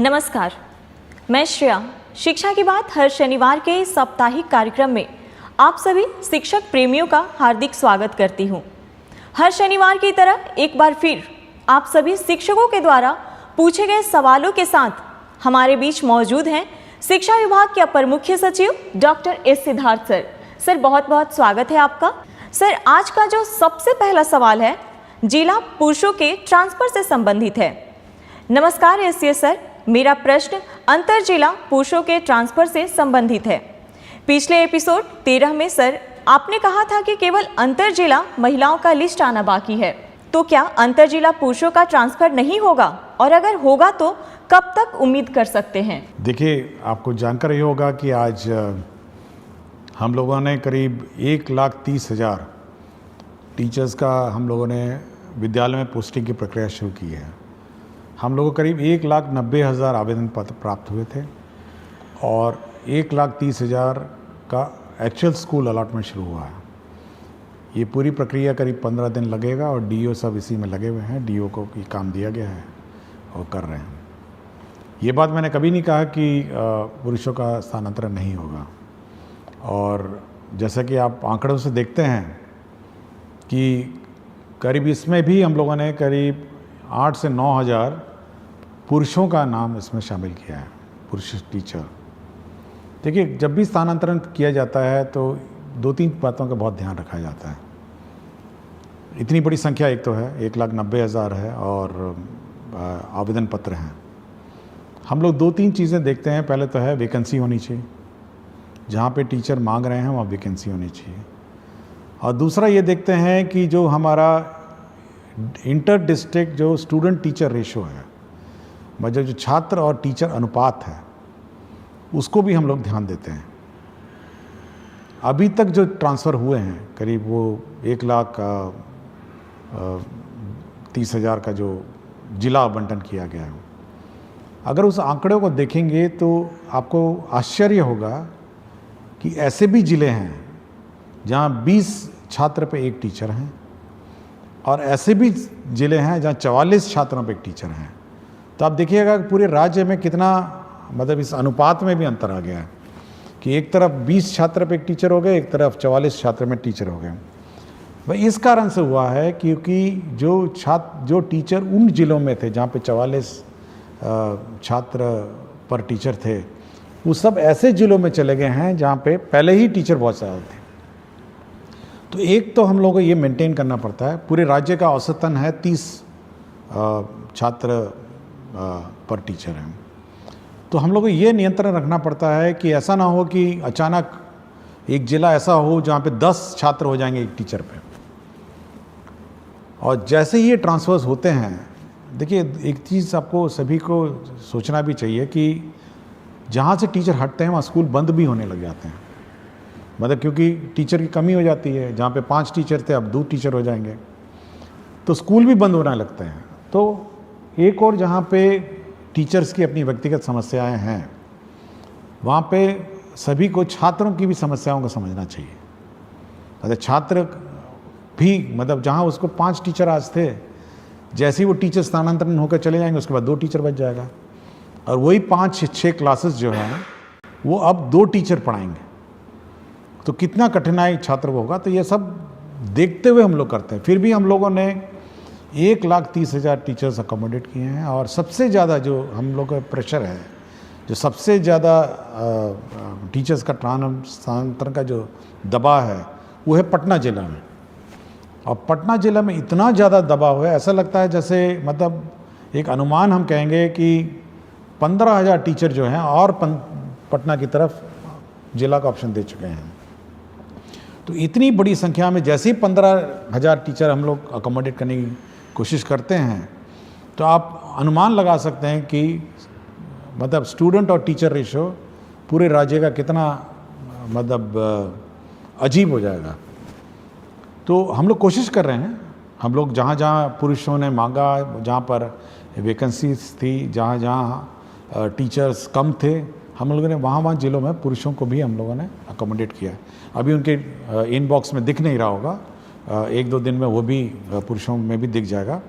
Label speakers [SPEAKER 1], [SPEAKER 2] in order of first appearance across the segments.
[SPEAKER 1] नमस्कार, मैं श्रेया। शिक्षा की बात हर शनिवार के इस साप्ताहिक कार्यक्रम में आप सभी शिक्षक प्रेमियों का हार्दिक स्वागत करती हूं। हर शनिवार की तरह एक बार फिर आप सभी शिक्षकों के द्वारा पूछे गए सवालों के साथ हमारे बीच मौजूद हैं शिक्षा विभाग के अपर मुख्य सचिव doctor S Siddharth sir. Sir, बहुत बहुत स्वागत है आपका। सर, आज का जो सबसे पहला सवाल है जिला पुरुषों के ट्रांसफर से संबंधित है। नमस्कार एससीएस सर, मेरा प्रश्न अंतर जिला पुरुषों के ट्रांसफर से संबंधित है। पिछले एपिसोड 13 में सर आपने कहा था कि केवल अंतर जिला महिलाओं का लिस्ट आना बाकी है, तो क्या अंतर जिला पुरुषों का ट्रांसफर नहीं होगा, और अगर होगा तो कब तक उम्मीद कर सकते हैं?
[SPEAKER 2] देखिए, आपको जानकर ही होगा कि आज हम लोगों ने करीब 1,30,000 टीचर्स का हम लोगों ने विद्यालय में पोस्टिंग की प्रक्रिया शुरू की है। हम लोगों को करीब 1,90,000 आवेदन पत्र प्राप्त हुए थे और 1,30,000 का एक्चुअल स्कूल अलॉटमेंट शुरू हुआ है। ये पूरी प्रक्रिया करीब 15 दिन लगेगा और डीओ सब इसी में लगे हुए हैं। डीओ को ये काम दिया गया है और कर रहे हैं। ये बात मैंने कभी नहीं कहा कि पुरुषों का स्थानांतरण नहीं होगा, और जैसा कि आप आंकड़ों से देखते हैं कि करीब इसमें भी हम लोगों ने करीब 8 से 9,000 पुरुषों का नाम इसमें शामिल किया है, पुरुष टीचर। देखिए, जब भी स्थानांतरण किया जाता है तो 2-3 बातों का बहुत ध्यान रखा जाता है। इतनी बड़ी संख्या एक तो है, 1,90,000 है और आवेदन पत्र हैं। हम लोग 2-3 चीज़ें देखते हैं। पहले तो है वैकेंसी होनी चाहिए, जहाँ पे टीचर मांग रहे हैं वहाँ वैकेंसी होनी चाहिए। और दूसरा ये देखते हैं कि जो हमारा इंटर डिस्ट्रिक्ट जो स्टूडेंट टीचर रेशो है, मतलब जो छात्र और टीचर अनुपात है, उसको भी हम लोग ध्यान देते हैं। अभी तक जो ट्रांसफ़र हुए हैं करीब वो 1,30,000 का जो जिला आवंटन किया गया है, अगर उस आंकड़े को देखेंगे तो आपको आश्चर्य होगा कि ऐसे भी ज़िले हैं जहाँ 20 छात्र पे एक टीचर हैं, और ऐसे भी ज़िले हैं जहाँ 44 छात्रों पे एक टीचर हैं। तो आप देखिएगा कि पूरे राज्य में कितना, मतलब इस अनुपात में भी अंतर आ गया है कि एक तरफ 20 छात्र पे एक टीचर हो गए, एक तरफ 44 छात्र में टीचर हो गए। वह इस कारण से हुआ है क्योंकि जो टीचर उन ज़िलों में थे जहाँ पे 44 छात्र पर टीचर थे, वो सब ऐसे ज़िलों में चले गए हैं जहाँ पे पहले ही टीचर बहुत ज़्यादा थे। तो एक तो हम लोगों को ये मेंटेन करना पड़ता है। पूरे राज्य का औसतन है 30 छात्र पर टीचर हैं। तो हम लोग को ये नियंत्रण रखना पड़ता है कि ऐसा ना हो कि अचानक एक ज़िला ऐसा हो जहाँ पे 10 छात्र हो जाएंगे एक टीचर पे। और जैसे ही ये ट्रांसफर्स होते हैं, देखिए एक चीज़ आपको सभी को सोचना भी चाहिए कि जहाँ से टीचर हटते हैं वहाँ स्कूल बंद भी होने लग जाते हैं। मतलब क्योंकि टीचर की कमी हो जाती है, जहाँ पे 5 टीचर थे अब 2 टीचर हो जाएंगे, तो स्कूल भी बंद होने लगते हैं। तो एक और जहाँ पे टीचर्स की अपनी व्यक्तिगत समस्याएं हैं, वहाँ पे सभी को छात्रों की भी समस्याओं को समझना चाहिए। मतलब छात्र भी, मतलब जहाँ उसको 5 टीचर आज थे, जैसे ही वो टीचर स्थानांतरण होकर चले जाएंगे उसके बाद 2 टीचर बच जाएगा, और वही 5-6 क्लासेस जो हैं वो अब 2 टीचर पढ़ाएंगे। तो कितना कठिनाई छात्र को होगा। तो ये सब देखते हुए हम लोग करते हैं। फिर भी हम लोगों ने 1,30,000 टीचर्स अकोमोडेट किए हैं, और सबसे ज़्यादा जो हम लोग का प्रेशर है, जो सबसे ज़्यादा टीचर्स का स्थानांतरण का जो दबाव है, वो है पटना ज़िला में। और पटना ज़िला में इतना ज़्यादा दबाव है, ऐसा लगता है जैसे, मतलब एक अनुमान हम कहेंगे कि 15,000 टीचर जो हैं और पटना की तरफ जिला का ऑप्शन दे चुके हैं। तो इतनी बड़ी संख्या में जैसे ही 15,000 टीचर हम लोग अकोमोडेट करने की कोशिश करते हैं, तो आप अनुमान लगा सकते हैं कि मतलब स्टूडेंट और टीचर रेशो पूरे राज्य का कितना मतलब अजीब हो जाएगा। तो हम लोग कोशिश कर रहे हैं। हम लोग जहाँ जहाँ पुरुषों ने मांगा, जहाँ पर वैकेंसीज थी, जहाँ जहाँ टीचर्स कम थे, हम लोगों ने वहाँ ज़िलों में पुरुषों को भी हम लोगों ने अकोमोडेट किया। अभी उनके इनबॉक्स में दिख नहीं रहा होगा, 1-2 दिन में वो भी पुरुषों में भी दिख जाएगा।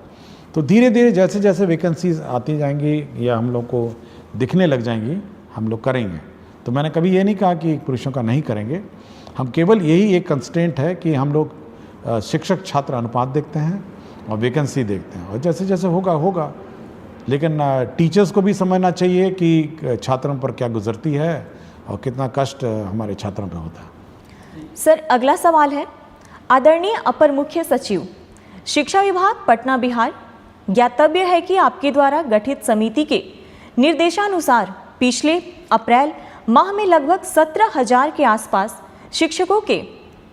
[SPEAKER 2] तो धीरे धीरे जैसे जैसे वैकेंसीज आती जाएंगी या हम लोग को दिखने लग जाएंगी, हम लोग करेंगे। तो मैंने कभी ये नहीं कहा कि पुरुषों का नहीं करेंगे, हम केवल यही एक कंस्ट्रेंट है कि हम लोग शिक्षक छात्र अनुपात देखते हैं और वैकेंसी देखते हैं, और जैसे जैसे होगा। लेकिन टीचर्स को भी समझना चाहिए कि छात्रों पर क्या गुजरती है और कितना कष्ट हमारे छात्रों पर होता है।
[SPEAKER 1] सर, अगला सवाल है, आदरणीय अपर मुख्य सचिव, शिक्षा विभाग पटना बिहार, ज्ञातव्य है कि आपके द्वारा गठित समिति के निर्देशानुसार पिछले अप्रैल माह में लगभग 17,000 के आसपास शिक्षकों के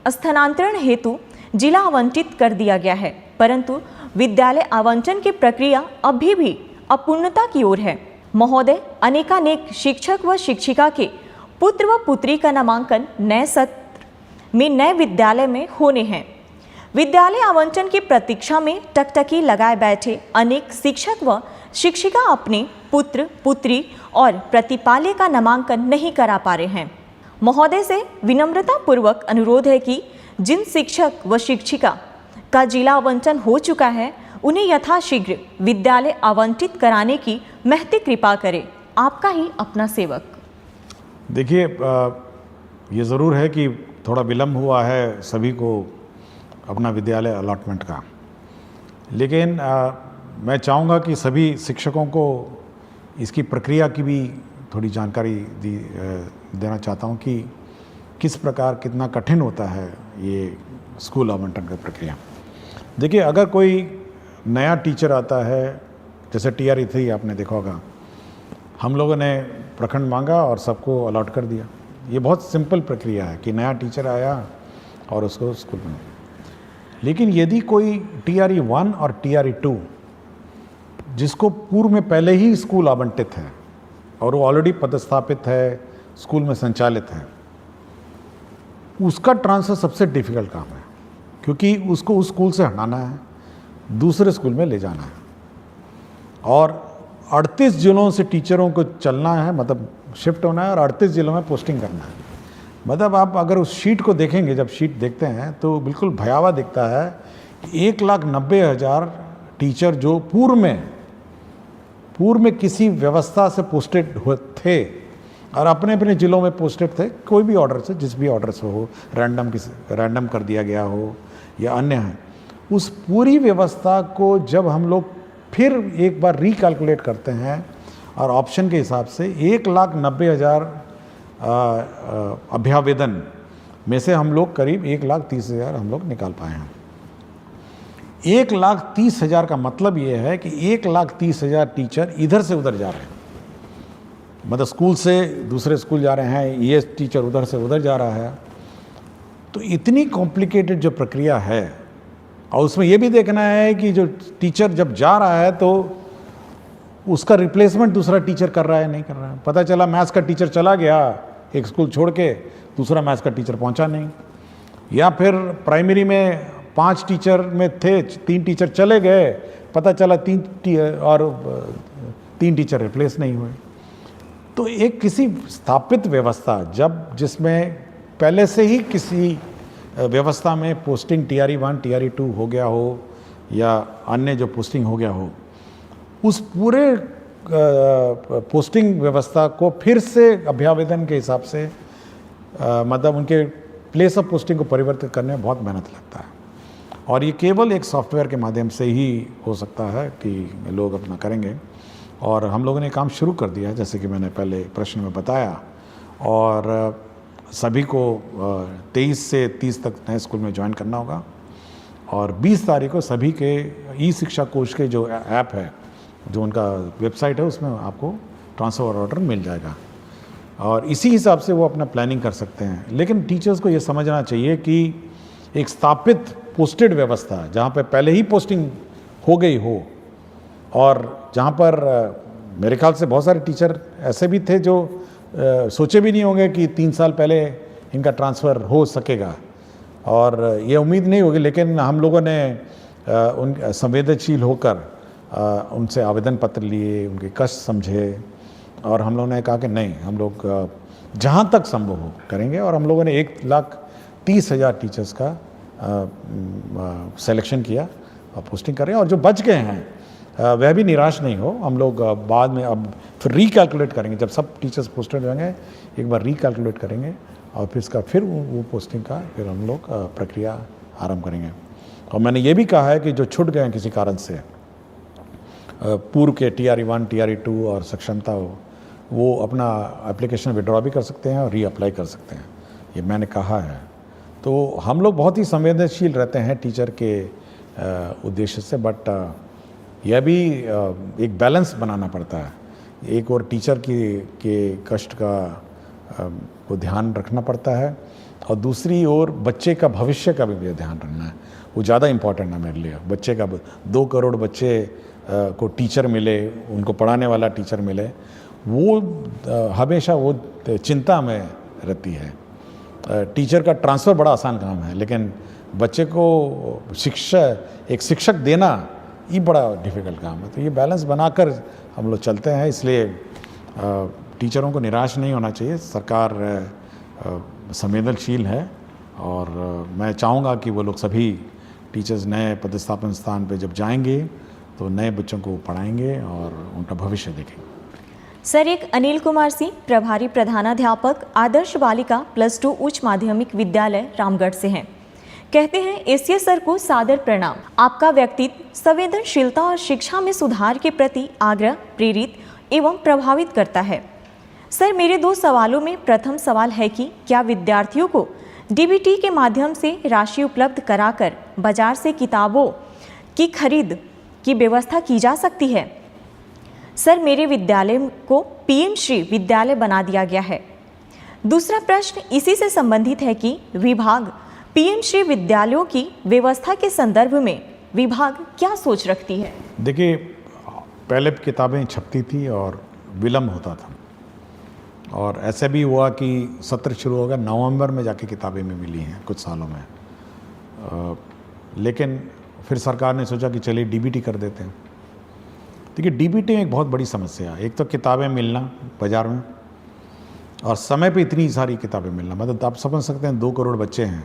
[SPEAKER 1] स्थानांतरण हेतु जिला आवंटित कर दिया गया है, परंतु विद्यालय आवंटन की प्रक्रिया अभी भी अपूर्णता की ओर है। महोदय, अनेकानेक शिक्षक व शिक्षिका के पुत्र व पुत्री का नामांकन नए सत्र में नए विद्यालय में होने हैं। विद्यालय आवंटन की प्रतीक्षा में टकटकी लगाए बैठे अनेक शिक्षक व शिक्षिका अपने पुत्र पुत्री और प्रतिपाल्य का नामांकन नहीं करा पा रहे हैं। महोदय से विनम्रता पूर्वक अनुरोध है कि जिन शिक्षक व शिक्षिका का जिला आवंटन हो चुका है उन्हें यथाशीघ्र विद्यालय आवंटित कराने की महती कृपा करें। आपका ही अपना सेवक।
[SPEAKER 2] देखिए, ये ज़रूर है कि थोड़ा विलम्ब हुआ है सभी को अपना विद्यालय अलॉटमेंट का, लेकिन मैं चाहूँगा कि सभी शिक्षकों को इसकी प्रक्रिया की भी थोड़ी जानकारी देना चाहता हूँ कि किस प्रकार कितना कठिन होता है ये स्कूल आवंटन की प्रक्रिया। देखिए, अगर कोई नया टीचर आता है, जैसे TRE 3 आपने देखा होगा, हम लोगों ने प्रखंड मांगा और सबको अलॉट कर दिया। ये बहुत सिंपल प्रक्रिया है कि नया टीचर आया और उसको स्कूल में। लेकिन यदि कोई TRE 1 और TRE 2 जिसको पूर्व में पहले ही स्कूल आवंटित है और वो ऑलरेडी पदस्थापित है, स्कूल में संचालित है, उसका ट्रांसफ़र सबसे डिफ़िकल्ट काम है, क्योंकि उसको उस स्कूल से हटाना है, दूसरे स्कूल में ले जाना है, और 38 जिलों से टीचरों को चलना है, मतलब शिफ्ट होना है, और 38 जिलों में पोस्टिंग करना है। मतलब आप अगर उस शीट को देखेंगे, जब शीट देखते हैं तो बिल्कुल भयावह दिखता है। 1,90,000 टीचर जो पूर्व में किसी व्यवस्था से पोस्टेड थे और अपने अपने ज़िलों में पोस्टेड थे, कोई भी ऑर्डर से, जिस भी ऑर्डर से हो, रैंडम कर दिया गया हो या अन्य है, उस पूरी व्यवस्था को जब हम लोग फिर एक बार रिकैलकुलेट करते हैं और ऑप्शन के हिसाब से 1,90,000 अभ्यावेदन में से हम लोग करीब 1,30,000 हम लोग निकाल पाए हैं। 1,30,000 का मतलब ये है कि 1,30,000 टीचर इधर से उधर जा रहे हैं, मतलब स्कूल से दूसरे स्कूल जा रहे हैं, ये टीचर उधर से उधर जा रहा है। तो इतनी कॉम्प्लिकेटेड जो प्रक्रिया है, और उसमें ये भी देखना है कि जो टीचर जब जा रहा है तो उसका रिप्लेसमेंट दूसरा टीचर कर रहा है नहीं कर रहा है। पता चला मैथ्स का टीचर चला गया एक स्कूल छोड़ के, दूसरा मैथ्स का टीचर पहुंचा नहीं, या फिर प्राइमरी में 5 टीचर में थे, 3 टीचर चले गए, पता चला 3 टीचर रिप्लेस नहीं हुए। तो एक किसी स्थापित व्यवस्था जिसमें पहले से ही किसी व्यवस्था में पोस्टिंग TRE 1 TRE 2 हो गया हो या अन्य जो पोस्टिंग हो गया हो, उस पूरे पोस्टिंग व्यवस्था को फिर से अभ्यावेदन के हिसाब से मतलब उनके प्लेस ऑफ पोस्टिंग को परिवर्तित करने में बहुत मेहनत लगता है, और ये केवल एक सॉफ्टवेयर के माध्यम से ही हो सकता है कि लोग अपना करेंगे। और हम लोगों ने काम शुरू कर दिया, जैसे कि मैंने पहले प्रश्न में बताया, और सभी को 23 से 30 तक नए स्कूल में ज्वाइन करना होगा, और 20 तारीख को सभी के ई-शिक्षा कोश के जो ऐप है, जो उनका वेबसाइट है, उसमें आपको ट्रांसफ़र ऑर्डर मिल जाएगा, और इसी हिसाब से वो अपना प्लानिंग कर सकते हैं। लेकिन टीचर्स को ये समझना चाहिए कि एक स्थापित पोस्टेड व्यवस्था, जहाँ पे पहले ही पोस्टिंग हो गई हो, और जहाँ पर मेरे ख्याल से बहुत सारे टीचर ऐसे भी थे जो सोचे भी नहीं होंगे कि 3 साल पहले इनका ट्रांसफ़र हो सकेगा, और ये उम्मीद नहीं होगी, लेकिन हम लोगों ने उन संवेदनशील होकर उनसे आवेदन पत्र लिए, उनके कष्ट समझे, और हम लोगों ने कहा कि नहीं, हम लोग जहाँ तक संभव हो करेंगे, और हम लोगों ने 1,30,000 टीचर्स का सिलेक्शन किया और पोस्टिंग कर रहे हैं। और जो बच गए हैं वह भी निराश नहीं हो। हम लोग बाद में अब फिर रिकैलकुलेट करेंगे, जब सब टीचर्स पोस्टेड होंगे एक बार रिकैलकुलेट करेंगे और फिर इसका फिर वो पोस्टिंग का फिर हम लोग प्रक्रिया आरंभ करेंगे। और मैंने ये भी कहा है कि जो छूट गए हैं किसी कारण से, पूर्व के TRE 1 TRE 2 और सक्षमता हो, वो अपना एप्लीकेशन विड्रॉ भी कर सकते हैं और रीअप्लाई कर सकते हैं, ये मैंने कहा है। तो हम लोग बहुत ही संवेदनशील रहते हैं टीचर के उद्देश्य से, बट यह भी एक बैलेंस बनाना पड़ता है। एक और टीचर के कष्ट का को ध्यान रखना पड़ता है और दूसरी ओर बच्चे का भविष्य का भी ध्यान रखना है। वो ज़्यादा इम्पोर्टेंट है मेरे लिए। बच्चे का 2 करोड़ बच्चे को टीचर मिले, उनको पढ़ाने वाला टीचर मिले, वो हमेशा वो चिंता में रहती है। टीचर का ट्रांसफ़र बड़ा आसान काम है, लेकिन बच्चे को एक शिक्षक देना ये बड़ा डिफ़िकल्ट काम है। तो ये बैलेंस बनाकर हम लोग चलते हैं, इसलिए टीचरों को निराश नहीं होना चाहिए। सरकार संवेदनशील है और मैं चाहूँगा कि वो लोग सभी टीचर्स नए पदस्थापन स्थान पे जब जाएंगे तो नए बच्चों को पढ़ाएंगे और उनका भविष्य देखेंगे।
[SPEAKER 1] सर, एक अनिल कुमार सिंह, प्रभारी प्रधानाध्यापक, आदर्श बालिका +2 उच्च माध्यमिक विद्यालय रामगढ़ से हैं। कहते हैं, एसीए सर को सादर प्रणाम। आपका व्यक्तित्व संवेदनशीलता और शिक्षा में सुधार के प्रति आग्रह प्रेरित एवं प्रभावित करता है। सर, मेरे 2 सवालों में प्रथम सवाल है कि क्या विद्यार्थियों को DBT के माध्यम से राशि उपलब्ध कराकर बाजार से किताबों की खरीद की व्यवस्था की जा सकती है? सर, मेरे विद्यालय को PM श्री विद्यालय बना दिया गया है। दूसरा प्रश्न इसी से संबंधित है कि विभाग PM श्री विद्यालयों की व्यवस्था के संदर्भ में विभाग क्या सोच रखती है?
[SPEAKER 2] देखिए, पहले किताबें छपती थी और विलम्ब होता था, और ऐसे भी हुआ कि सत्र शुरू होगा नवंबर में जाके किताबें में मिली हैं कुछ सालों में। लेकिन फिर सरकार ने सोचा कि चलिए DBT कर देते हैं। देखिए, DBT एक बहुत बड़ी समस्या है। एक तो किताबें मिलना बाज़ार में, और समय पे इतनी सारी किताबें मिलना, मतलब आप समझ सकते हैं 2 करोड़ बच्चे हैं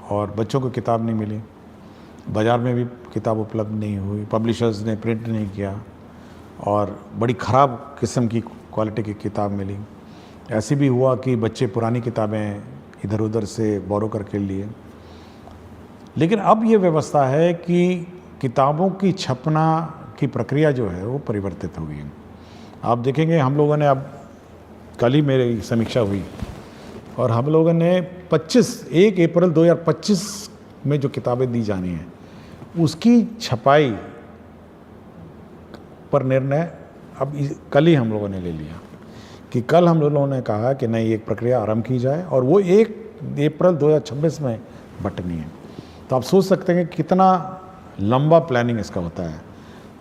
[SPEAKER 2] और बच्चों को किताब नहीं मिली, बाज़ार में भी किताब उपलब्ध नहीं हुई, पब्लिशर्स ने प्रिंट नहीं किया और बड़ी ख़राब किस्म की क्वालिटी की किताब मिली। ऐसे भी हुआ कि बच्चे पुरानी किताबें इधर उधर से बोरो करके लिए। लेकिन अब ये व्यवस्था है कि किताबों की छपना की प्रक्रिया जो है वो परिवर्तित हो गई है। आप देखेंगे, हम लोगों ने अब कल ही मेरी समीक्षा हुई और हम लोगों ने 1 अप्रैल 2025 में जो किताबें दी जानी हैं उसकी छपाई पर निर्णय अब कल ही हम लोगों ने ले लिया कि कल हम लोगों ने कहा कि नहीं, एक प्रक्रिया आरंभ की जाए और वो 1 अप्रैल 2026 में बटनी है। तो आप सोच सकते हैं कि कितना लंबा प्लानिंग इसका होता है,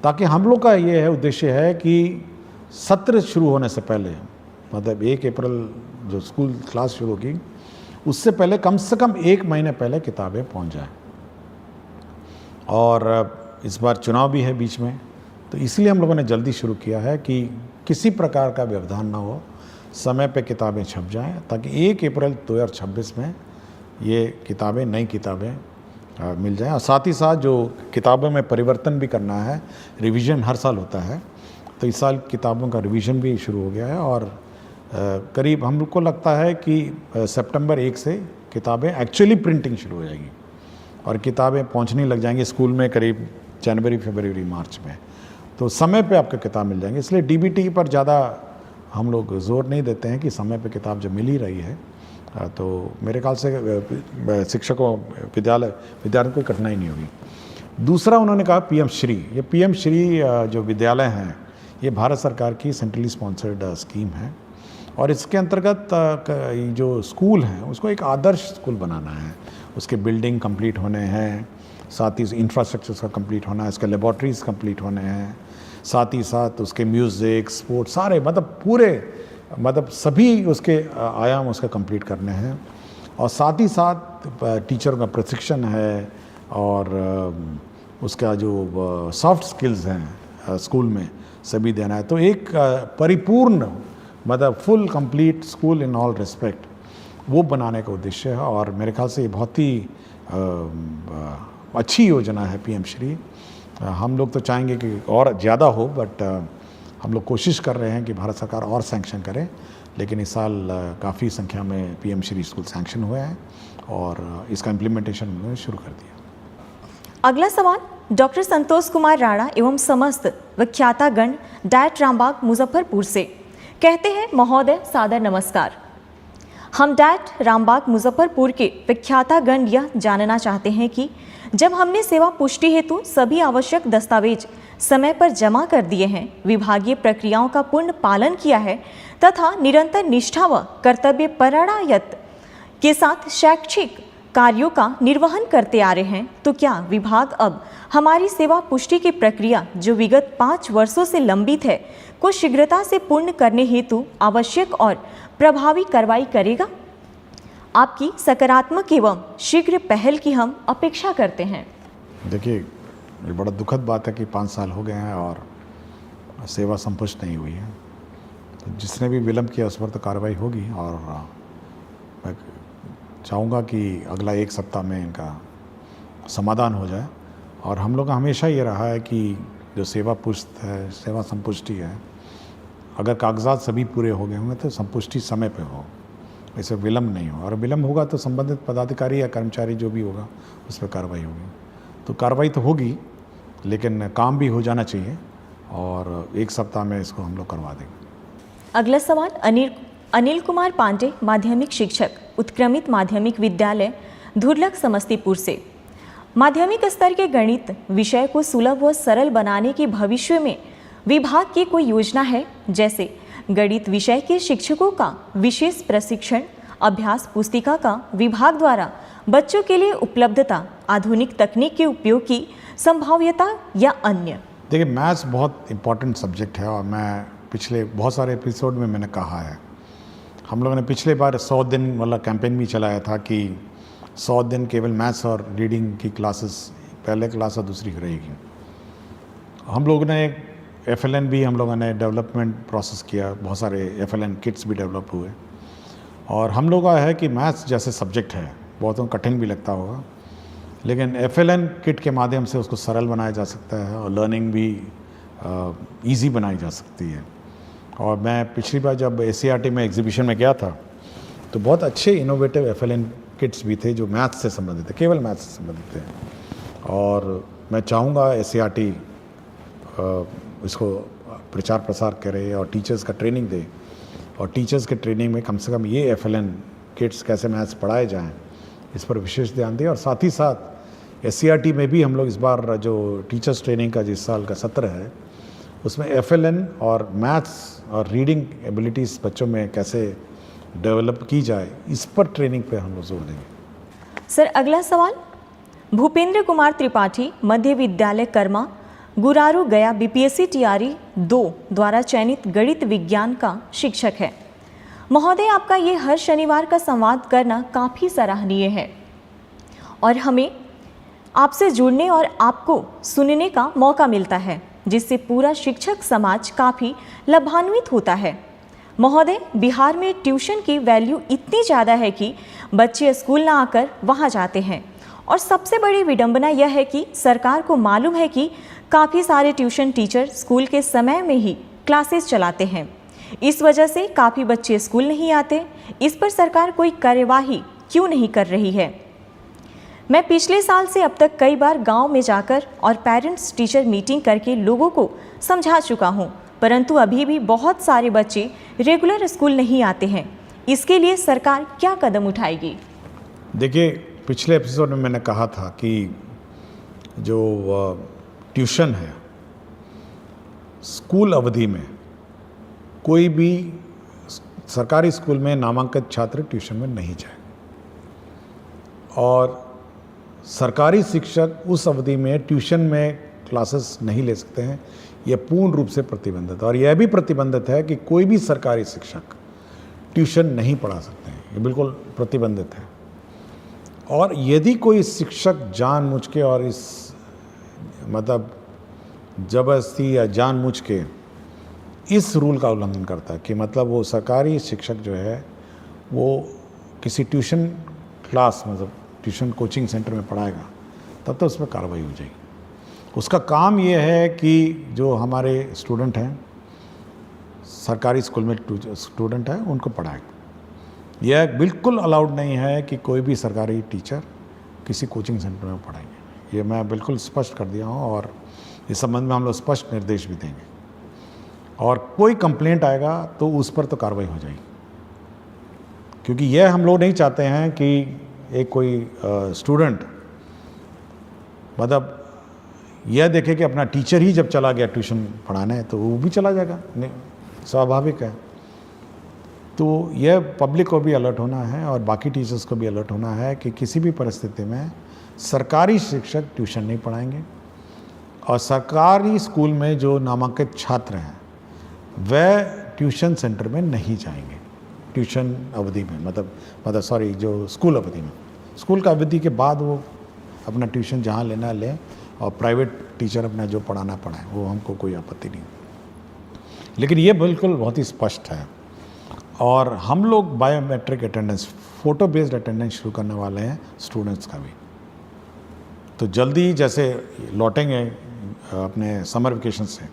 [SPEAKER 2] ताकि हम लोग का ये है उद्देश्य है कि सत्र शुरू होने से पहले, मतलब 1 अप्रैल जो स्कूल क्लास शुरू की उससे पहले कम से कम 1 महीने पहले किताबें पहुंच जाएं। और इस बार चुनाव भी है बीच में, तो इसलिए हम लोगों ने जल्दी शुरू किया है कि किसी प्रकार का व्यवधान ना हो, समय पे किताबें छप जाएं, ताकि 1 अप्रैल 2026 में ये किताबें, नई किताबें मिल जाएं। और साथ ही साथ जो किताबों में परिवर्तन भी करना है, रिवीजन हर साल होता है, तो इस साल किताबों का रिवीजन भी शुरू हो गया है और करीब हम लोग को लगता है कि सितंबर 1 से किताबें एक्चुअली प्रिंटिंग शुरू हो जाएगी और किताबें पहुंचने लग जाएंगी स्कूल में करीब जनवरी, फरवरी, मार्च में। तो समय पे आपको किताब मिल जाएंगी। इसलिए DBT पर ज़्यादा हम लोग जोर नहीं देते हैं कि समय पे किताब जब मिल ही रही है तो मेरे ख्याल से शिक्षकों, विद्यार्थियों को कठिनाई नहीं होगी। दूसरा, उन्होंने कहा PM श्री। ये PM श्री जो विद्यालय हैं ये भारत सरकार की सेंट्रली स्पॉन्सर्ड स्कीम है और इसके अंतर्गत जो स्कूल हैं उसको एक आदर्श स्कूल बनाना है। उसके बिल्डिंग कंप्लीट होने हैं, साथ ही इंफ्रास्ट्रक्चर उसका कंप्लीट होना है, इसके लेबॉर्ट्रीज कंप्लीट होने हैं, साथ ही साथ उसके म्यूज़िक, स्पोर्ट्स, सारे मतलब सभी उसके आयाम उसका कंप्लीट करने हैं। और साथ ही साथ टीचरों का प्रशिक्षण है और उसका जो सॉफ्ट स्किल्स हैं स्कूल में सभी देना है। तो एक परिपूर्ण, मतलब full complete school in all respect, वो बनाने का उद्देश्य है और मेरे ख्याल से ये बहुत ही अच्छी योजना है PM श्री। हम लोग तो चाहेंगे कि और ज़्यादा हो, बट हम लोग कोशिश कर रहे हैं कि भारत सरकार और सैंक्शन करे। लेकिन इस साल काफ़ी संख्या में पीएम श्री स्कूल सैंक्शन हुए हैं और इसका इम्प्लीमेंटेशन उन्होंने शुरू कर दिया।
[SPEAKER 1] अगला सवाल डॉक्टर संतोष कुमार राणा एवं समस्त विख्यातागण डायट रामबाग मुजफ्फरपुर से। कहते हैं, महोदय सादर नमस्कार। हम डायट रामबाग मुजफ्फरपुर के विख्यातागण यह जानना चाहते हैं कि जब हमने सेवा पुष्टि हेतु सभी आवश्यक दस्तावेज समय पर जमा कर दिए हैं, विभागीय प्रक्रियाओं का पूर्ण पालन किया है तथा निरंतर निष्ठा व कर्तव्य परायणता के साथ शैक्षिक कार्यों का निर्वहन करते आ रहे हैं, तो क्या विभाग अब हमारी सेवा पुष्टि की प्रक्रिया जो विगत 5 वर्षों से लंबित है को शीघ्रता से पूर्ण करने हेतु आवश्यक और प्रभावी कार्रवाई करेगा? आपकी सकारात्मक एवं शीघ्र पहल की हम अपेक्षा करते हैं।
[SPEAKER 2] देखिए, ये बड़ा दुखद बात है कि 5 साल हो गए हैं और सेवा संपुष्ट नहीं हुई है। तो जिसने भी विलंब किया उस पर तो कार्रवाई होगी और मैं चाहूँगा कि अगला 1 सप्ताह में इनका समाधान हो जाए। और हम लोग का हमेशा ये रहा है कि जो सेवा पुष्ट है, सेवा संपुष्टि है, अगर कागजात सभी पूरे हो गए होंगे तो संपुष्टि समय पे हो, ऐसे विलम्ब नहीं हो। और विलम्ब होगा तो संबंधित पदाधिकारी या कर्मचारी जो भी होगा उस पर कार्रवाई होगी। तो कार्रवाई तो होगी, लेकिन काम भी हो जाना चाहिए और 1 सप्ताह में इसको हम लोग करवा देंगे।
[SPEAKER 1] अगला सवाल अनिल कुमार पांडे, माध्यमिक शिक्षक, उत्क्रमित माध्यमिक विद्यालय धुरलक समस्तीपुर से। माध्यमिक स्तर के गणित विषय को सुलभ व सरल बनाने की भविष्य में विभाग की कोई योजना है? जैसे गणित विषय के शिक्षकों का विशेष प्रशिक्षण, अभ्यास पुस्तिका का विभाग द्वारा बच्चों के लिए उपलब्धता, आधुनिक तकनीक के उपयोग की संभाव्यता या अन्य?
[SPEAKER 2] देखिए, मैथ्स बहुत इम्पॉर्टेंट सब्जेक्ट है और मैं पिछले बहुत सारे एपिसोड में मैंने कहा है। हम लोगों ने पिछले बार 100 दिन वाला कैंपेन भी चलाया था कि 100 दिन केवल मैथ्स और रीडिंग की क्लासेस, पहले क्लास और दूसरी रहेगी। हम लोगों ने एक FLN भी हम लोगों ने डेवलपमेंट प्रोसेस किया, बहुत सारे FLN किट्स भी डेवलप हुए। और हम लोगों का है कि मैथ्स जैसे सब्जेक्ट है, बहुतों को कठिन भी लगता होगा, लेकिन FLN किट के माध्यम से उसको सरल बनाया जा सकता है और लर्निंग भी ईजी बनाई जा सकती है। और मैं पिछली बार जब ACRT में एग्जीबिशन में गया था तो बहुत अच्छे इनोवेटिव FLN किट्स भी थे जो मैथ्स से संबंधित थे, केवल मैथ्स से संबंधित थे। और मैं चाहूँगा ACRT इसको प्रचार प्रसार करे और टीचर्स का ट्रेनिंग दे, और टीचर्स के ट्रेनिंग में कम से कम ये FLN किट्स कैसे मैथ्स पढ़ाए जाएं इस पर विशेष ध्यान दें। और साथ ही साथ SCRT में भी हम लोग इस बार जो टीचर्स ट्रेनिंग का जिस साल का सत्र है उसमें FLN और मैथ्स और रीडिंग एबिलिटीज़ बच्चों में कैसे डेवलप की जाए इस पर ट्रेनिंग पे हम लोग जोर देंगे।
[SPEAKER 1] सर, अगला सवाल भूपेंद्र कुमार त्रिपाठी, मध्य विद्यालय कर्मा, गुरारू गया, BPSC TRE 2 द्वारा चयनित गणित विज्ञान का शिक्षक है। महोदय, आपका ये हर शनिवार का संवाद करना काफ़ी सराहनीय है और हमें आपसे जुड़ने और आपको सुनने का मौका मिलता है, जिससे पूरा शिक्षक समाज काफ़ी लाभान्वित होता है। महोदय, बिहार में ट्यूशन की वैल्यू इतनी ज़्यादा है कि बच्चे स्कूल ना आकर वहाँ जाते हैं, और सबसे बड़ी विडंबना यह है कि सरकार को मालूम है कि काफ़ी सारे ट्यूशन टीचर स्कूल के समय में ही क्लासेस चलाते हैं। इस वजह से काफ़ी बच्चे स्कूल नहीं आते। इस पर सरकार कोई कार्यवाही क्यों नहीं कर रही है? मैं पिछले साल से अब तक कई बार गांव में जाकर और पेरेंट्स टीचर मीटिंग करके लोगों को समझा चुका हूं, परंतु अभी भी बहुत सारे बच्चे रेगुलर स्कूल नहीं आते हैं। इसके लिए सरकार क्या कदम उठाएगी?
[SPEAKER 2] देखिए, पिछले एपिसोड में मैंने कहा था कि जो ट्यूशन है, स्कूल अवधि में कोई भी सरकारी स्कूल में नामांकित छात्र ट्यूशन में नहीं जाए, और सरकारी शिक्षक उस अवधि में ट्यूशन में क्लासेस नहीं ले सकते हैं। यह पूर्ण रूप से प्रतिबंधित, और यह भी प्रतिबंधित है कि कोई भी सरकारी शिक्षक ट्यूशन नहीं पढ़ा सकते हैं, ये बिल्कुल प्रतिबंधित है। और यदि कोई शिक्षक जानबूझ के और इस मतलब जबरदस्ती या जानबूझ के इस रूल का उल्लंघन करता है कि मतलब वो सरकारी शिक्षक जो है वो किसी ट्यूशन क्लास मतलब ट्यूशन कोचिंग सेंटर में पढ़ाएगा, तब तो उस पर कार्रवाई हो जाएगी। उसका काम ये है कि जो हमारे स्टूडेंट हैं, सरकारी स्कूल में स्टूडेंट हैं, उनको पढ़ाए। यह बिल्कुल अलाउड नहीं है कि कोई भी सरकारी टीचर किसी कोचिंग सेंटर में पढ़ाएंगे। ये मैं बिल्कुल स्पष्ट कर दिया हूँ और इस संबंध में हम लोग स्पष्ट निर्देश भी देंगे। और कोई कंप्लेंट आएगा तो उस पर तो कार्रवाई हो जाएगी, क्योंकि यह हम लोग नहीं चाहते हैं कि एक कोई स्टूडेंट मतलब यह देखे कि अपना टीचर ही जब चला गया ट्यूशन पढ़ाने तो वो भी चला जाएगा, स्वाभाविक है। तो यह पब्लिक को भी अलर्ट होना है और बाकी टीचर्स को भी अलर्ट होना है कि किसी भी परिस्थिति में सरकारी शिक्षक ट्यूशन नहीं पढ़ाएंगे और सरकारी स्कूल में जो नामांकित छात्र हैं वह ट्यूशन सेंटर में नहीं जाएंगे ट्यूशन अवधि में, मतलब सॉरी जो स्कूल अवधि में। स्कूल का अवधि के बाद वो अपना ट्यूशन जहाँ लेना लें और प्राइवेट टीचर अपना जो पढ़ाना पढ़ाए, वो हमको कोई आपत्ति नहीं। लेकिन ये बिल्कुल बहुत ही स्पष्ट है। और हम लोग biometric attendance, photo based attendance शुरू करने वाले हैं स्टूडेंट्स का भी। तो जल्दी जैसे लौटेंगे अपने समर वेकेशन से,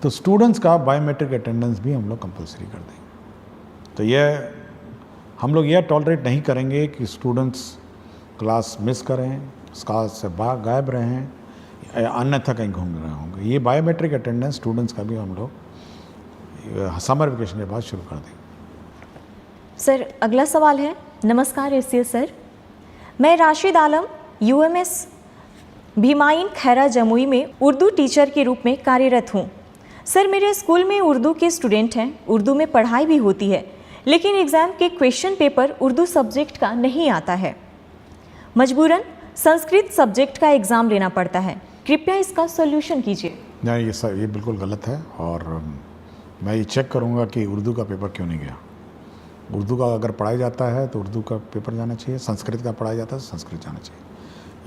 [SPEAKER 2] तो स्टूडेंट्स का बायोमेट्रिक अटेंडेंस भी हम लोग कंपलसरी कर देंगे। तो यह हम लोग यह टॉलरेट नहीं करेंगे कि स्टूडेंट्स क्लास मिस करें, क्लास से गायब रहें या अन्यथा कहीं घूम रहे होंगे। ये बायोमेट्रिक अटेंडेंस स्टूडेंट्स का भी हम लोग समर वेकेशन के बाद शुरू कर देंगे।
[SPEAKER 1] सर, अगला सवाल है। नमस्कार एसीएस सर, मैं राशिद आलम यूएमएस भीमाइन खैरा जमुई में उर्दू टीचर के रूप में कार्यरत हूँ। सर, मेरे स्कूल में उर्दू के स्टूडेंट हैं, उर्दू में पढ़ाई भी होती है, लेकिन एग्ज़ाम के क्वेश्चन पेपर उर्दू सब्जेक्ट का नहीं आता है। मजबूरन संस्कृत सब्जेक्ट का एग्ज़ाम लेना पड़ता है। कृपया इसका सॉल्यूशन कीजिए।
[SPEAKER 2] नहीं, ये बिल्कुल गलत है और मैं ये चेक करूँगा कि उर्दू का पेपर क्यों नहीं गया। उर्दू का अगर पढ़ाया जाता है तो उर्दू का पेपर जाना चाहिए, संस्कृत का पढ़ाया जाता है तो संस्कृत जाना चाहिए।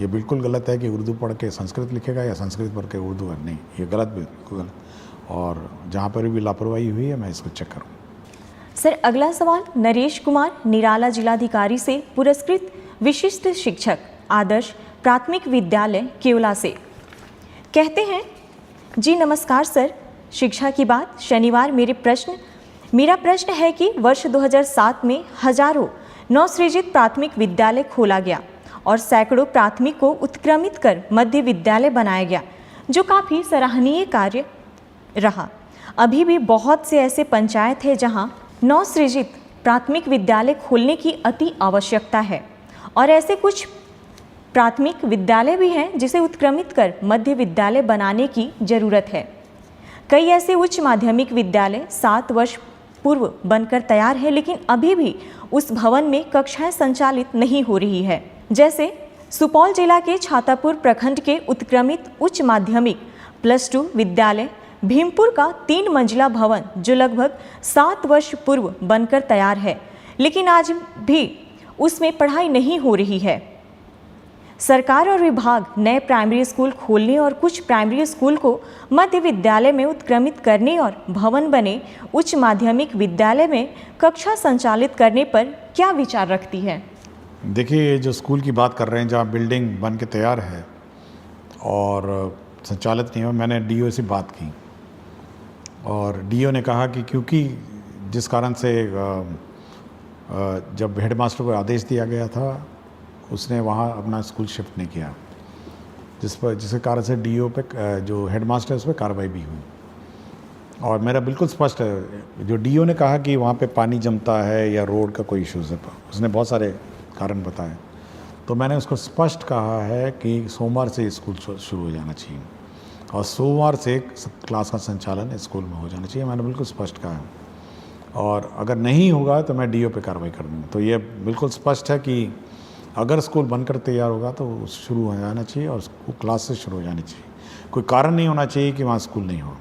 [SPEAKER 2] ये बिल्कुल गलत है कि उर्दू पढ़ के संस्कृत लिखेगा या संस्कृत पढ़ के उर्दू है, नहीं, ये गलत, बिल्कुल गलत। और जहाँ पर भी लापरवाही हुई है मैं इसको चेक करूँगा।
[SPEAKER 1] सर, अगला सवाल नरेश कुमार निराला जिलाधिकारी से पुरस्कृत विशिष्ट शिक्षक आदर्श प्राथमिक विद्यालय केवला से कहते हैं, जी नमस्कार सर, शिक्षा की बात शनिवार मेरा प्रश्न है कि वर्ष 2007 में हजारों नवसृजित प्राथमिक विद्यालय खोला गया और सैकड़ों प्राथमिक को उत्क्रमित कर मध्य विद्यालय बनाया गया, जो काफ़ी सराहनीय कार्य रहा। अभी भी बहुत से ऐसे पंचायत हैं जहां नवसृजित प्राथमिक विद्यालय खोलने की अति आवश्यकता है और ऐसे कुछ प्राथमिक विद्यालय भी हैं जिसे उत्क्रमित कर मध्य विद्यालय बनाने की ज़रूरत है। कई ऐसे उच्च माध्यमिक विद्यालय 7 वर्ष पूर्व बनकर तैयार है, लेकिन अभी भी उस भवन में कक्षाएं संचालित नहीं हो रही है। जैसे सुपौल जिला के छातापुर प्रखंड के उत्क्रमित उच्च माध्यमिक +2 विद्यालय भीमपुर का 3 मंजिला भवन जो लगभग 7 वर्ष पूर्व बनकर तैयार है, लेकिन आज भी उसमें पढ़ाई नहीं हो रही है। सरकार और विभाग नए प्राइमरी स्कूल खोलने और कुछ प्राइमरी स्कूल को मध्य विद्यालय में उत्क्रमित करने और भवन बने उच्च माध्यमिक विद्यालय में कक्षा संचालित करने पर क्या विचार रखती है?
[SPEAKER 2] देखिए, जो स्कूल की बात कर रहे हैं जहाँ बिल्डिंग बन के तैयार है और संचालित नहीं हुआ, मैंने डीओ से बात की और डीओ ने कहा कि क्योंकि जिस कारण से जब हेडमास्टर को आदेश दिया गया था उसने वहाँ अपना स्कूल शिफ्ट नहीं किया, जिसके कारण से डीओ पे जो हेडमास्टर है उस पर कार्रवाई भी हुई। और मेरा बिल्कुल स्पष्ट है, जो डीओ ने कहा कि वहाँ पे पानी जमता है या रोड का कोई इश्यूज़ है, उसने बहुत सारे कारण बताए, तो मैंने उसको स्पष्ट कहा है कि सोमवार से स्कूल शुरू हो जाना चाहिए और सोमवार से क्लास का संचालन स्कूल में हो जाना चाहिए। मैंने बिल्कुल स्पष्ट कहा है और अगर नहीं होगा तो मैं डीओ पे कार्रवाई कर दूँगा। तो ये बिल्कुल स्पष्ट है कि अगर स्कूल बनकर तैयार होगा तो शुरू हो जाना चाहिए और क्लास से शुरू हो जानी चाहिए। कोई कारण नहीं होना चाहिए कि वहाँ स्कूल नहीं हो।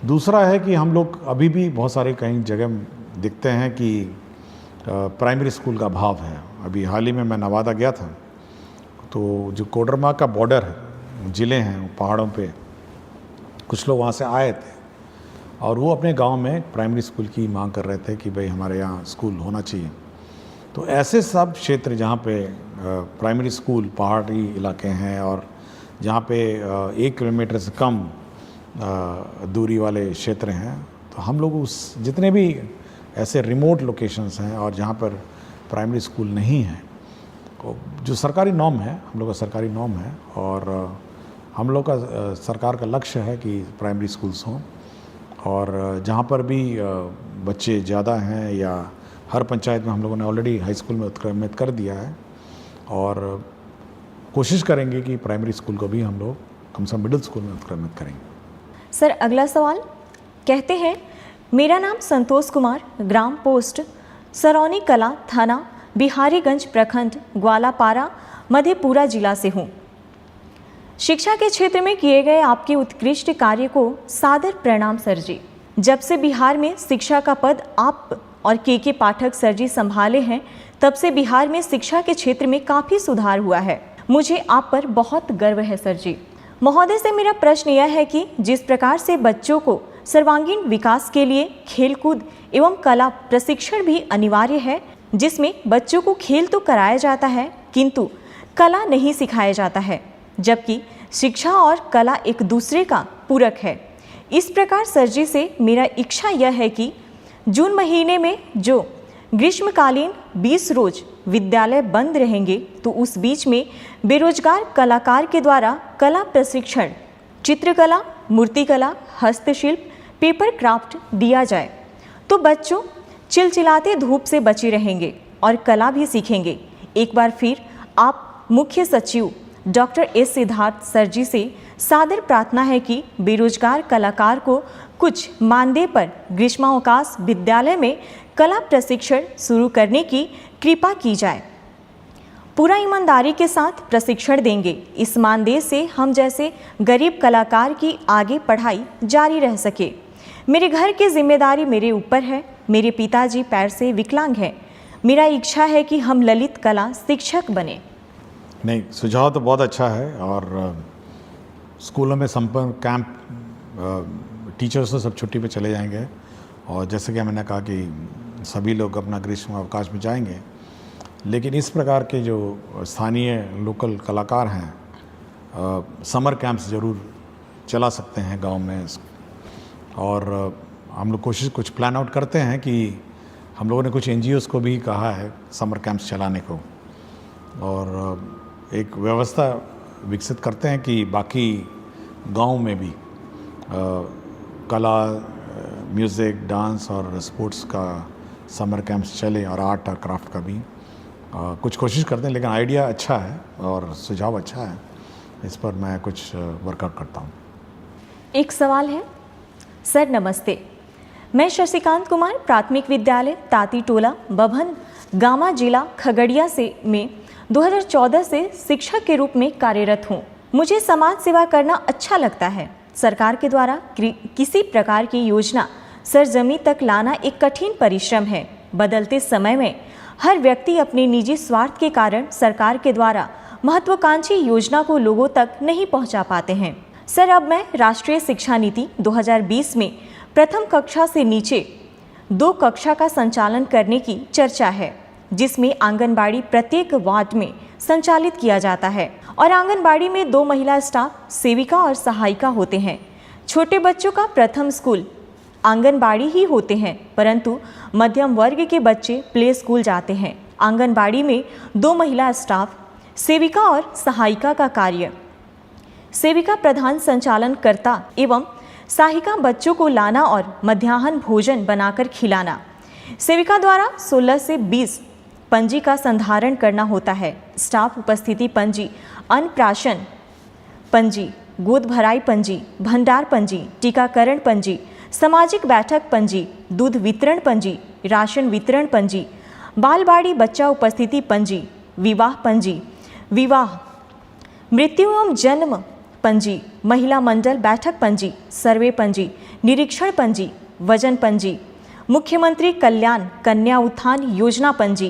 [SPEAKER 2] दूसरा है कि हम लोग अभी भी बहुत सारे कई जगह दिखते हैं कि प्राइमरी स्कूल का अभाव है। अभी हाल ही में मैं नवादा गया था, तो जो कोडरमा का बॉर्डर है, ज़िले हैं पहाड़ों पे, कुछ लोग वहाँ से आए थे और वो अपने गांव में प्राइमरी स्कूल की मांग कर रहे थे कि भाई हमारे यहाँ स्कूल होना चाहिए। तो ऐसे सब क्षेत्र जहाँ पे प्राइमरी स्कूल पहाड़ी इलाके हैं और जहाँ पे 1 किलोमीटर से कम दूरी वाले क्षेत्र हैं, तो हम लोग उस जितने भी ऐसे रिमोट लोकेशंस हैं और जहाँ पर प्राइमरी स्कूल नहीं है, जो सरकारी नॉर्म है, हम लोग का सरकारी नॉर्म है और हम लोग का सरकार का लक्ष्य है कि प्राइमरी स्कूल्स हों, और जहाँ पर भी बच्चे ज़्यादा हैं या हर पंचायत में हम लोगों ने ऑलरेडी हाई स्कूल में उत्क्रमित कर दिया है, और कोशिश करेंगे कि प्राइमरी स्कूल को भी हम लोग कम से कम मिडिल स्कूल में उत्क्रमित करेंगे।
[SPEAKER 1] सर अगला सवाल कहते हैं, मेरा नाम संतोष कुमार, ग्राम पोस्ट सरौनी कला, थाना बिहारीगंज, प्रखंड ग्वालापारा, मधेपुरा जिला से हूँ। शिक्षा के क्षेत्र में किए गए आपके उत्कृष्ट कार्य को सादर प्रणाम सर जी। जब से बिहार में शिक्षा का पद आप और के पाठक सर जी संभाले हैं, तब से बिहार में शिक्षा के क्षेत्र में काफ़ी सुधार हुआ है। मुझे आप पर बहुत गर्व है सर जी। महोदय से मेरा प्रश्न यह है कि जिस प्रकार से बच्चों को सर्वांगीण विकास के लिए खेलकूद एवं कला प्रशिक्षण भी अनिवार्य है, जिसमें बच्चों को खेल तो कराया जाता है किंतु कला नहीं सिखाया जाता है, जबकि शिक्षा और कला एक दूसरे का पूरक है। इस प्रकार सर जी से मेरा इच्छा यह है कि जून महीने में जो ग्रीष्मकालीन 20 रोज विद्यालय बंद रहेंगे, तो उस बीच में बेरोजगार कलाकार के द्वारा कला प्रशिक्षण, चित्रकला, मूर्तिकला, हस्तशिल्प, पेपर क्राफ्ट दिया जाए, तो बच्चों चिलचिलाते धूप से बचे रहेंगे और कला भी सीखेंगे। एक बार फिर आप मुख्य सचिव डॉक्टर एस सिद्धार्थ सर जी से सादर प्रार्थना है कि बेरोजगार कलाकार को कुछ मानदेय पर ग्रीष्मावकाश विद्यालय में कला प्रशिक्षण शुरू करने की कृपा की जाए। पूरा ईमानदारी के साथ प्रशिक्षण देंगे। इस मानदेय से हम जैसे गरीब कलाकार की आगे पढ़ाई जारी रह सके। मेरे घर की जिम्मेदारी मेरे ऊपर है। मेरे पिताजी पैर से विकलांग हैं। मेरा इच्छा है कि हम ललित कला शिक्षक बने।
[SPEAKER 2] नहीं, सुझाव तो बहुत अच्छा है, और स्कूलों में संपर्क कैंप, टीचर्स तो सब छुट्टी पे चले जाएंगे, और जैसे कि मैंने कहा कि सभी लोग अपना ग्रीष्म अवकाश में जाएंगे, लेकिन इस प्रकार के जो स्थानीय लोकल कलाकार हैं समर कैंप्स ज़रूर चला सकते हैं गांव में। और हम लोग कुछ प्लान आउट करते हैं कि हम लोगों ने कुछ NGOs को भी कहा है समर कैंप्स चलाने को, और एक व्यवस्था विकसित करते हैं कि बाकी गांव में भी कला, म्यूज़िक, डांस और स्पोर्ट्स का समर कैंप्स चले, और आर्ट और क्राफ्ट का भी कुछ कोशिश करते हैं। लेकिन आइडिया अच्छा है और सुझाव अच्छा है, इस पर मैं कुछ वर्कआउट करता हूँ।
[SPEAKER 1] एक सवाल है सर, नमस्ते। मैं शशिकांत कुमार, प्राथमिक विद्यालय ताती टोला, बभन, गामा, जिला खगड़िया से में 2014 से शिक्षक के रूप में कार्यरत हूँ। मुझे समाज सेवा करना अच्छा लगता है। सरकार के द्वारा किसी प्रकार की योजना सरजमी तक लाना एक कठिन परिश्रम है। बदलते समय में हर व्यक्ति अपने निजी स्वार्थ के कारण सरकार के द्वारा महत्वाकांक्षी योजना को लोगों तक नहीं पहुंचा पाते हैं। सर, अब मैं राष्ट्रीय शिक्षा नीति 2020 में प्रथम कक्षा से नीचे 2 कक्षा का संचालन करने की चर्चा है, जिसमें आंगनबाड़ी प्रत्येक वार्ड में संचालित किया जाता है, और आंगनबाड़ी में 2 महिला स्टाफ सेविका और सहायिका होते हैं। छोटे बच्चों का प्रथम स्कूल आंगनबाड़ी ही होते हैं, परंतु मध्यम वर्ग के बच्चे प्ले स्कूल जाते हैं। आंगनबाड़ी में 2 महिला स्टाफ, सेविका और सहायिका का कार्य। सेविका प्रधान संचालनकर्ता एवं सहायिका बच्चों को लाना और मध्याह्न भोजन बनाकर खिलाना। सेविका द्वारा 16 से 20 पंजी का संधारण करना होता है। स्टाफ उपस्थिति पंजी, अन्नप्राशन पंजी, गोद भराई पंजी, भंडार पंजी, टीकाकरण पंजी, सामाजिक बैठक पंजी, दूध वितरण पंजी, राशन वितरण पंजी, बालबाड़ी बच्चा उपस्थिति पंजी, विवाह पंजी, विवाह, मृत्यु एवं जन्म पंजी, महिला मंडल बैठक पंजी, सर्वे पंजी, निरीक्षण पंजी, वजन पंजी, मुख्यमंत्री कल्याण कन्या उत्थान योजना पंजी,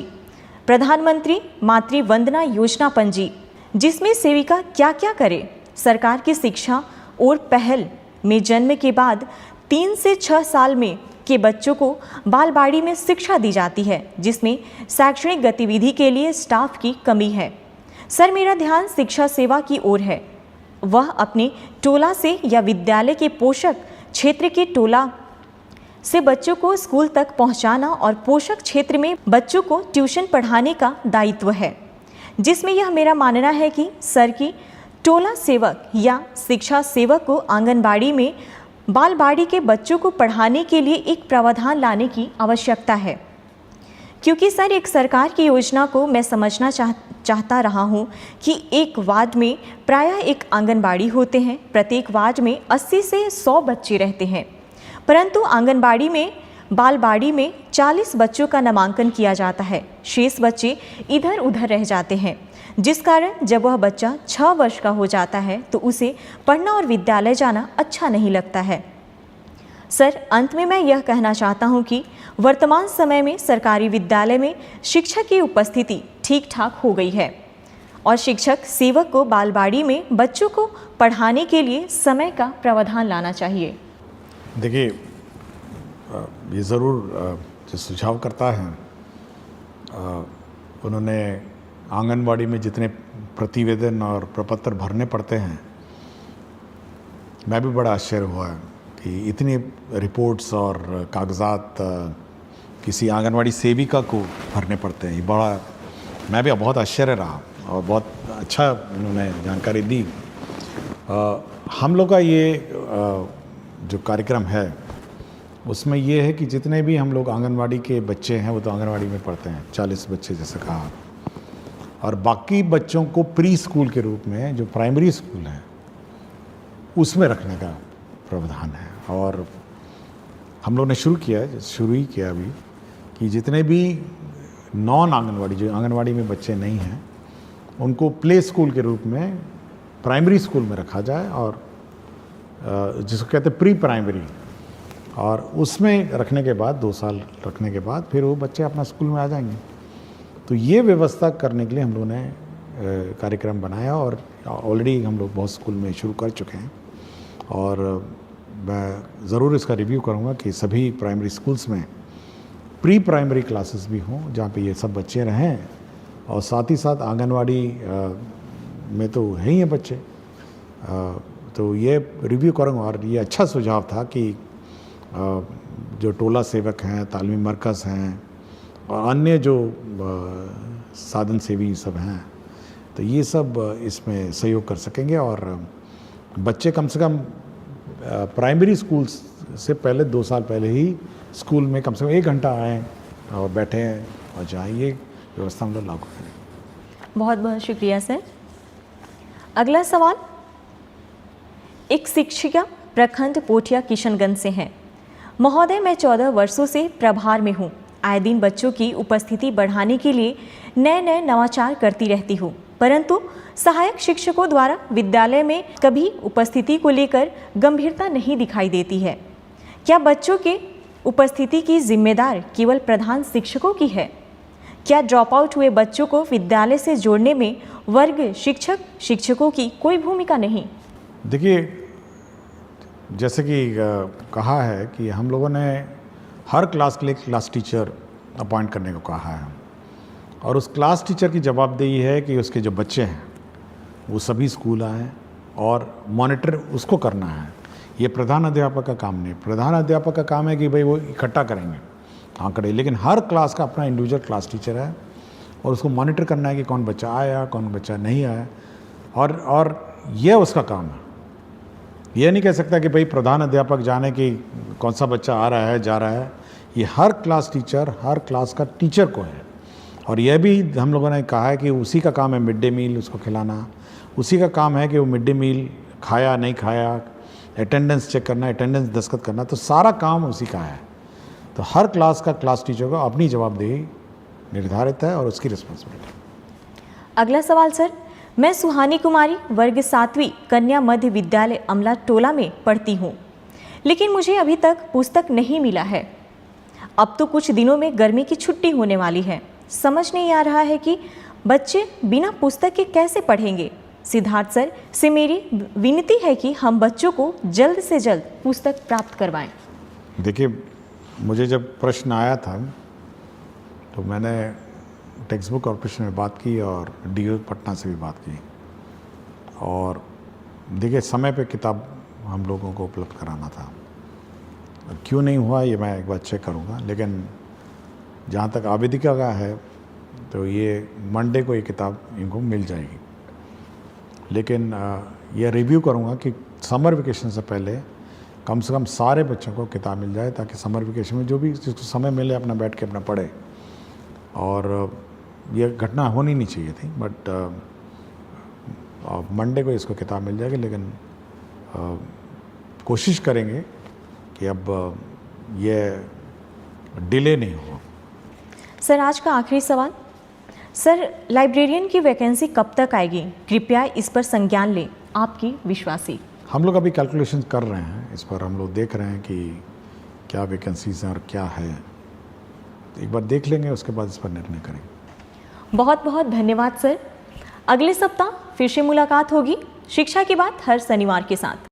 [SPEAKER 1] प्रधानमंत्री मातृ वंदना योजना पंजी, जिसमें सेविका क्या क्या करे। सरकार की शिक्षा और पहल में जन्म के बाद 3 से 6 साल में के बच्चों को बालबाड़ी में शिक्षा दी जाती है, जिसमें शैक्षणिक गतिविधि के लिए स्टाफ की कमी है। सर, मेरा ध्यान शिक्षा सेवा की ओर है। वह अपने टोला से या विद्यालय के पोषक क्षेत्र के टोला से बच्चों को स्कूल तक पहुंचाना और पोषक क्षेत्र में बच्चों को ट्यूशन पढ़ाने का दायित्व है, जिसमें यह मेरा मानना है कि सर की टोला सेवक या शिक्षा सेवक को आंगनबाड़ी में बालवाड़ी के बच्चों को पढ़ाने के लिए एक प्रावधान लाने की आवश्यकता है, क्योंकि सर एक सरकार की योजना को मैं समझना चाहता रहा हूँ कि एक वार्ड में प्रायः एक आंगनबाड़ी होते हैं, प्रत्येक वार्ड में 80 से 100 बच्चे रहते हैं, परंतु आंगनबाड़ी में बालवाड़ी में 40 बच्चों का नामांकन किया जाता है, शेष बच्चे इधर उधर रह जाते हैं, जिस कारण जब वह बच्चा 6 वर्ष का हो जाता है तो उसे पढ़ना और विद्यालय जाना अच्छा नहीं लगता है। सर, अंत में मैं यह कहना चाहता हूं कि वर्तमान समय में सरकारी विद्यालय में शिक्षक की उपस्थिति ठीक ठाक हो गई है और शिक्षक सेवक को बालवाड़ी में बच्चों को पढ़ाने के लिए समय का प्रावधान लाना चाहिए।
[SPEAKER 2] देखिए, ये ज़रूर जो सुझाव करता है, उन्होंने आंगनबाड़ी में जितने प्रतिवेदन और प्रपत्र भरने पड़ते हैं, मैं भी बड़ा आश्चर्य हुआ कि इतनी रिपोर्ट्स और कागजात किसी आंगनबाड़ी सेविका को भरने पड़ते हैं। मैं भी बहुत आश्चर्य रहा और बहुत अच्छा उन्होंने जानकारी दी। हम लोग का ये जो कार्यक्रम है उसमें ये है कि जितने भी हम लोग आंगनबाड़ी के बच्चे हैं वो तो आंगनबाड़ी में पढ़ते हैं, 40 बच्चे जैसे कहा, और बाकी बच्चों को प्री स्कूल के रूप में जो प्राइमरी स्कूल है उसमें रखने का प्रावधान है। और हम लोग ने शुरू ही किया अभी कि जितने भी नॉन आंगनबाड़ी, जो आंगनबाड़ी में बच्चे नहीं हैं, उनको प्ले स्कूल के रूप में प्राइमरी स्कूल में रखा जाए, और जिसको कहते हैं प्री प्राइमरी, और उसमें रखने के बाद 2 साल रखने के बाद फिर वो बच्चे अपना स्कूल में आ जाएंगे। तो ये व्यवस्था करने के लिए हम लोगों ने कार्यक्रम बनाया और ऑलरेडी हम लोग बहुत स्कूल में शुरू कर चुके हैं, और मैं ज़रूर इसका रिव्यू करूँगा कि सभी प्राइमरी स्कूल्स में प्री प्राइमरी क्लासेस भी हों जहाँ पे ये सब बच्चे रहें, और साथ ही साथ आंगनवाड़ी में तो है ही हैं बच्चे, तो ये रिव्यू करूँगा। और ये अच्छा सुझाव था कि जो टोला सेवक हैं, तालीमी मरकज़ हैं और अन्य जो साधन सेवी सब हैं, तो ये सब इसमें सहयोग कर सकेंगे, और बच्चे कम से कम प्राइमरी स्कूल से पहले 2 साल पहले ही स्कूल में कम से कम 1 घंटा आएँ और बैठें और जाएँ। ये व्यवस्था हम लोग लागू करें।
[SPEAKER 1] बहुत बहुत शुक्रिया सर। अगला सवाल एक शिक्षिका प्रखंड पोठिया किशनगंज से हैं। महोदय, मैं 14 वर्षों से प्रभार में हूँ। आए दिन बच्चों की उपस्थिति बढ़ाने के लिए नए नए नवाचार करती रहती हूँ, परंतु सहायक शिक्षकों द्वारा विद्यालय में कभी उपस्थिति को लेकर गंभीरता नहीं दिखाई देती है। क्या बच्चों के उपस्थिति की जिम्मेदार केवल प्रधान शिक्षकों की है? क्या ड्रॉप आउट हुए बच्चों को विद्यालय से जोड़ने में वर्ग शिक्षकों की कोई भूमिका नहीं?
[SPEAKER 2] देखिए, जैसे कि कहा है कि हम लोगों ने हर क्लास के लिए क्लास टीचर अपॉइंट करने को कहा है, और उस क्लास टीचर की जवाबदेही है कि उसके जो बच्चे हैं वो सभी स्कूल आएँ और मॉनिटर उसको करना है। ये प्रधान अध्यापक का काम नहीं। प्रधान अध्यापक का काम है कि भाई वो इकट्ठा करेंगे आंकड़े, लेकिन हर क्लास का अपना इंडिविजुअल क्लास टीचर है और उसको मॉनिटर करना है कि कौन बच्चा आया, कौन बच्चा नहीं आया, और यह उसका काम है। ये नहीं कह सकता कि भाई प्रधान अध्यापक जाने कि कौन सा बच्चा आ रहा है, जा रहा है। ये हर क्लास टीचर, हर क्लास का टीचर को है। और यह भी हम लोगों ने कहा है कि उसी का काम है मिड डे मील उसको खिलाना, उसी का काम है कि वो मिड डे मील खाया नहीं खाया, अटेंडेंस चेक करना, अटेंडेंस दस्तखत करना, तो सारा काम उसी का है। तो हर क्लास का क्लास टीचर को अपनी जवाबदेही निर्धारित है और उसकी रिस्पॉन्सिबिलिटी।
[SPEAKER 1] अगला सवाल सर, मैं सुहानी कुमारी वर्ग 7वीं कन्या मध्य विद्यालय अमला टोला में पढ़ती हूँ, लेकिन मुझे अभी तक पुस्तक नहीं मिला है। अब तो कुछ दिनों में गर्मी की छुट्टी होने वाली है। समझ नहीं आ रहा है कि बच्चे बिना पुस्तक के कैसे पढ़ेंगे। सिद्धार्थ सर से मेरी विनती है कि हम बच्चों को जल्द से जल्द पुस्तक प्राप्त करवाएं।
[SPEAKER 2] देखिए, मुझे जब प्रश्न आया था तो मैंने टेक्स्ट बुक कॉर्पोरेशन में बात की और डीओ पटना से भी बात की, और देखिए समय पे किताब हम लोगों को उपलब्ध कराना था। क्यों नहीं हुआ ये मैं एक बार चेक करूँगा, लेकिन जहाँ तक आवेदिका का है तो ये मंडे को ये किताब इनको मिल जाएगी। लेकिन ये रिव्यू करूँगा कि समर वेकेशन से पहले कम से कम सारे बच्चों को किताब मिल जाए, ताकि समर वेकेशन में जो भी जिसको समय मिले अपना बैठ के अपना पढ़े। और ये घटना होनी नहीं चाहिए थी, बट मंडे को इसको किताब मिल जाएगी। लेकिन कोशिश करेंगे कि अब ये डिले नहीं हो।
[SPEAKER 1] सर आज का आखिरी सवाल, सर लाइब्रेरियन की वैकेंसी कब तक आएगी? कृपया इस पर संज्ञान लें, आपकी विश्वासी।
[SPEAKER 2] हम लोग अभी कैलकुलेशन कर रहे हैं इस पर, हम लोग देख रहे हैं कि क्या वैकेंसीज हैं और क्या है। एक बार देख लेंगे, उसके बाद इस पर निर्णय करेंगे।
[SPEAKER 1] बहुत बहुत धन्यवाद सर। अगले सप्ताह फिर से मुलाकात होगी शिक्षा की बात हर शनिवार के साथ।